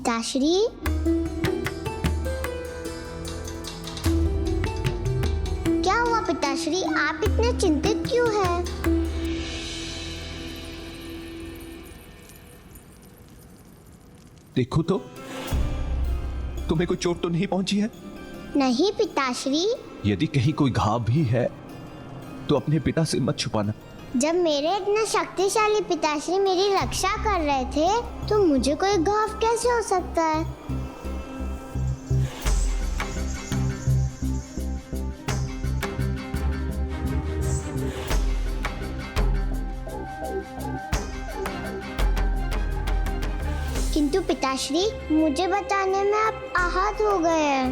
पिताश्री, क्या हुआ पिताश्री? आप इतने चिंतित क्यों हैं? देखो तो, तुम्हें कोई चोट तो नहीं पहुंची है? नहीं पिताश्री। यदि कहीं कोई घाव भी है तो अपने पिता से मत छुपाना। जब मेरे इतने शक्तिशाली पिताश्री मेरी रक्षा कर रहे थे तो मुझे कोई घाव कैसे हो सकता है? किंतु पिताश्री, मुझे बचाने में आप आहत हो गए हैं।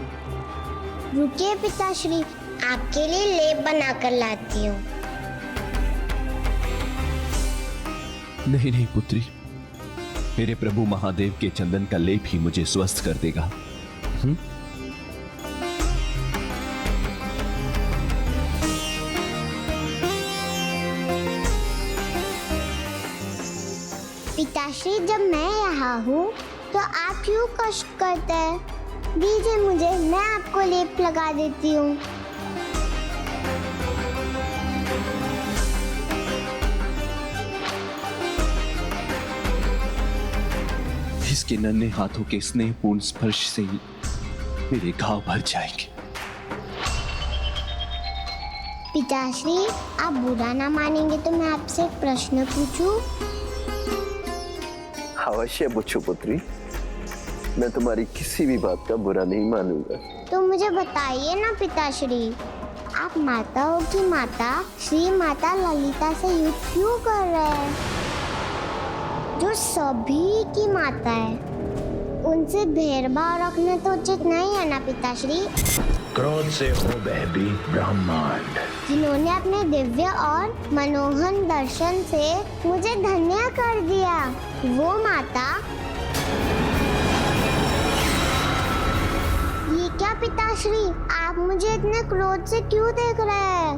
रुकिए पिताश्री, आपके लिए लेप बनाकर लाती हूँ। नहीं नहीं पुत्री, मेरे प्रभु महादेव के चंदन का लेप ही मुझे स्वस्थ कर देगा। पिताश्री, जब मैं यहाँ हूँ तो आप क्यों कष्ट करते हैं? दीजिए मुझे, मैं आपको लेप लगा देती हूँ। इसके नन्हे हाथों के स्नेहपूर्ण स्पर्श से ही मेरे घाव भर जाएंगे। पिताश्री, आप बुरा ना मानेंगे तो मैं आपसे एक प्रश्न पूछूं? अवश्य पूछो पुत्री, मैं तुम्हारी किसी भी बात का बुरा नहीं मानूंगा। तो मुझे बताइए ना पिताश्री, आप माताओं की माता श्री माता ललिता से युद्ध क्यों कर रहे हैं, जो सभी की माता है? उनसे भेदभाव रखना तो उचित नहीं है ना पिताश्री। क्रोध से हो भयभीत ब्रह्मांड, जिन्होंने अपने दिव्य और मनोहर दर्शन से मुझे धन्य कर दिया, वो माता। ये क्या पिताश्री, आप मुझे इतने क्रोध से क्यों देख रहे हैं?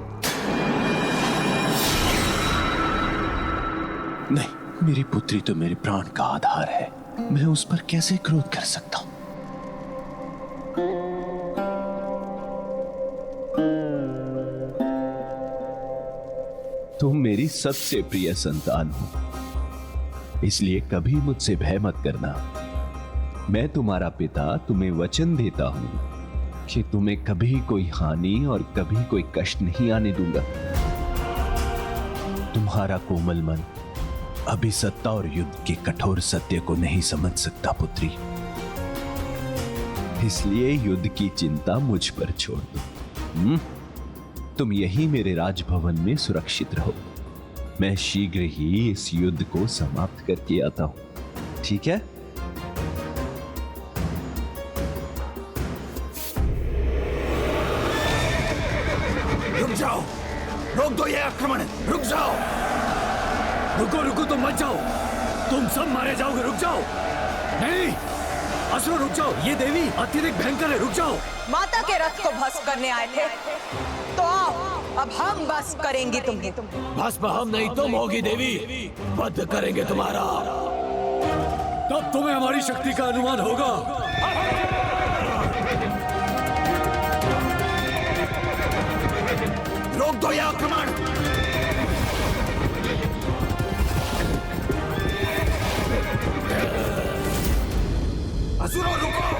नहीं, मेरी पुत्री तो मेरे प्राण का आधार है, मैं उस पर कैसे क्रोध कर सकता हूं? तुम मेरी सबसे प्रिय संतान हो, इसलिए कभी मुझसे भय मत करना। मैं तुम्हारा पिता तुम्हें वचन देता हूं कि तुम्हें कभी कोई हानि और कभी कोई कष्ट नहीं आने दूंगा। तुम्हारा कोमल मन अभी सत्ता और युद्ध के कठोर सत्य को नहीं समझ सकता पुत्री, इसलिए युद्ध की चिंता मुझ पर छोड़ दो। तुम यहीं मेरे राजभवन में सुरक्षित रहो, मैं शीघ्र ही इस युद्ध को समाप्त करके आता हूं, ठीक है? रुक जाओ, रोक दो ये आक्रमण, रुक जाओ। रुको रुको, तुम मत जाओ, तुम सब मारे जाओगे, रुक जाओ। नहीं असुर, रुक जाओ, ये देवी अत्यधिक भयंकर है, रुक जाओ। माता के रथ को भस्म करने आए थे तो आओ, अब हम भस्म करेंगे तुम्हें। भस्म हम नहीं, तुम होगी देवी, वध करेंगे तुम्हारा, तब तुम्हें हमारी शक्ति का अनुमान होगा। रोक दो यह आक्रमण। असुरों, रुको।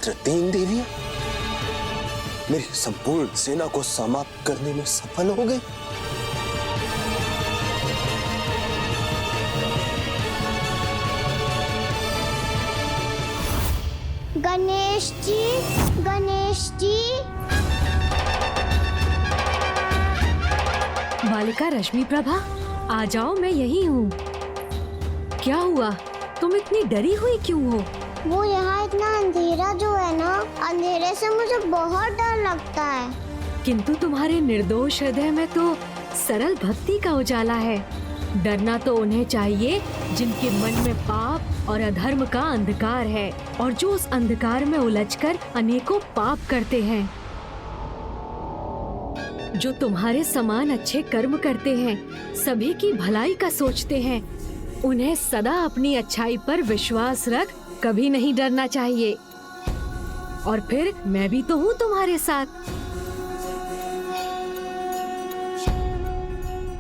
मात्र 3 देवियां मेरी संपूर्ण सेना को समाप्त करने में सफल हो गई। गणेश जी, गणेश जी। बालिका रश्मि प्रभा, आ जाओ, मैं यही हूँ। क्या हुआ, तुम इतनी डरी हुई क्यों हो? वो यहाँ इतना अंधेरा जो है ना, अंधेरे से मुझे बहुत डर लगता है। किंतु तुम्हारे निर्दोष हृदय में तो सरल भक्ति का उजाला है। डरना तो उन्हें चाहिए जिनके मन में पाप और अधर्म का अंधकार है और जो उस अंधकार में उलझकर अनेकों पाप करते हैं। जो तुम्हारे समान अच्छे कर्म करते हैं, सभी की भलाई का सोचते हैं, उन्हें सदा अपनी अच्छाई पर विश्वास रख कभी नहीं डरना चाहिए। और फिर मैं भी तो हूँ तुम्हारे साथ।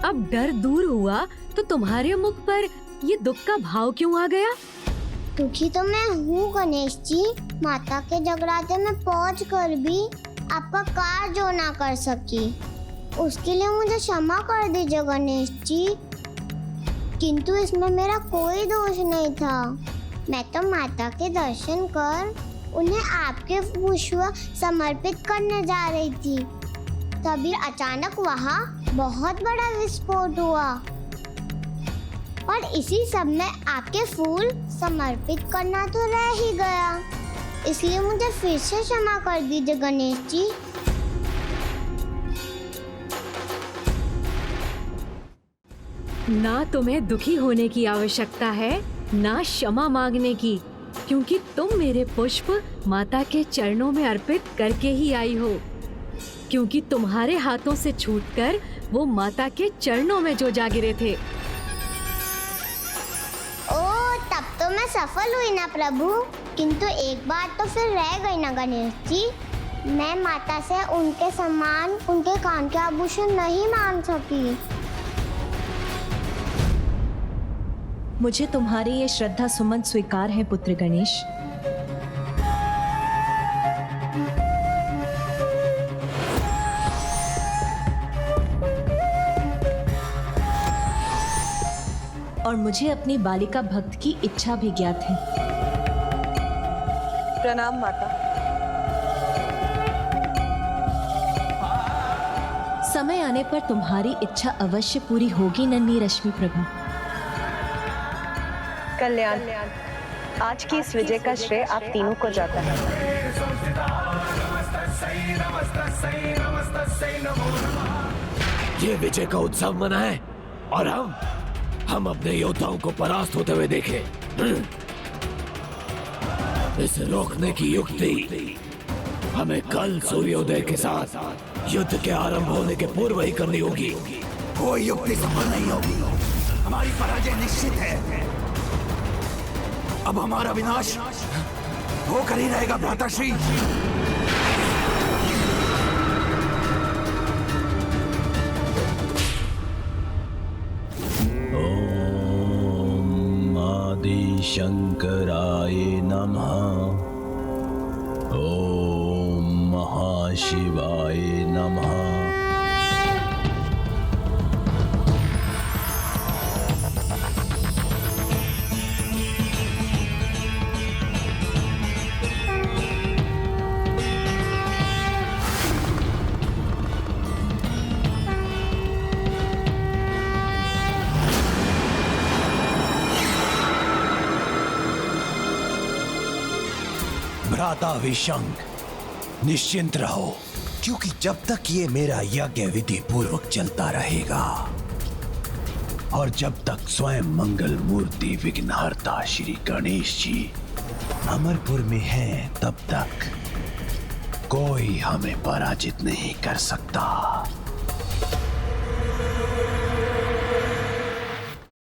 अब डर दूर हुआ तो तुम्हारे मुख पर ये दुख का भाव क्यों आ गया? दुखी तो मैं हूँ गणेश जी। माता के जगराते में पहुँच कर भी आपका कार्य जो ना कर सकी, उसके लिए मुझे क्षमा कर दीजिए गणेश जी। किंतु इसमें मेरा कोई दोष नहीं था। मैं तो माता के दर्शन कर उन्हें आपके पुष्प समर्पित करने जा रही थी, तभी अचानक वहाँ बहुत बड़ा विस्फोट हुआ और इसी सब में आपके फूल समर्पित करना तो रह ही गया। इसलिए मुझे फिर से क्षमा कर दीजिए गणेश जी। ना तुम्हें दुखी होने की आवश्यकता है, ना क्षमा मांगने की, क्योंकि तुम मेरे पुष्प माता के चरणों में अर्पित करके ही आई हो। क्योंकि तुम्हारे हाथों से छूटकर वो माता के चरणों में जो जा गिरे थे। ओ, तब तो मैं सफल हुई ना प्रभु। किंतु एक बात तो फिर रह गई ना गणेश जी। मैं माता से उनके समान उनके कान के आभूषण नहीं मांग सकी। मुझे तुम्हारे ये श्रद्धा सुमन स्वीकार है पुत्र गणेश। और मुझे अपनी बालिका भक्त की इच्छा भी ज्ञात है। प्रणाम माता। समय आने पर तुम्हारी इच्छा अवश्य पूरी होगी नन्ही रश्मि प्रभा। कल्याण, आज की इस विजय का श्रेय आप तीनों को जाता है। ये विजय का उत्सव मनाएं और हम अपने योद्धाओं को परास्त होते हुए देखें। इसे रोकने की युक्ति हमें कल सूर्योदय के साथ युद्ध के आरंभ होने के पूर्व ही करनी होगी। कोई युक्ति सफल नहीं होगी। हमारी पराजय निश्चित है। अब हमारा विनाश होकर ही रहेगा भ्राताश्री। ओम आदि शंकराय नमः। ओम महाशिवाय नमः। भ्राता विशंक, निश्चिंत रहो, क्योंकि जब तक ये मेरा यज्ञ विधि पूर्वक चलता रहेगा और जब तक स्वयं मंगल मूर्ति विघ्नहर्ता श्री गणेश जी अमरपुर में हैं, तब तक कोई हमें पराजित नहीं कर सकता।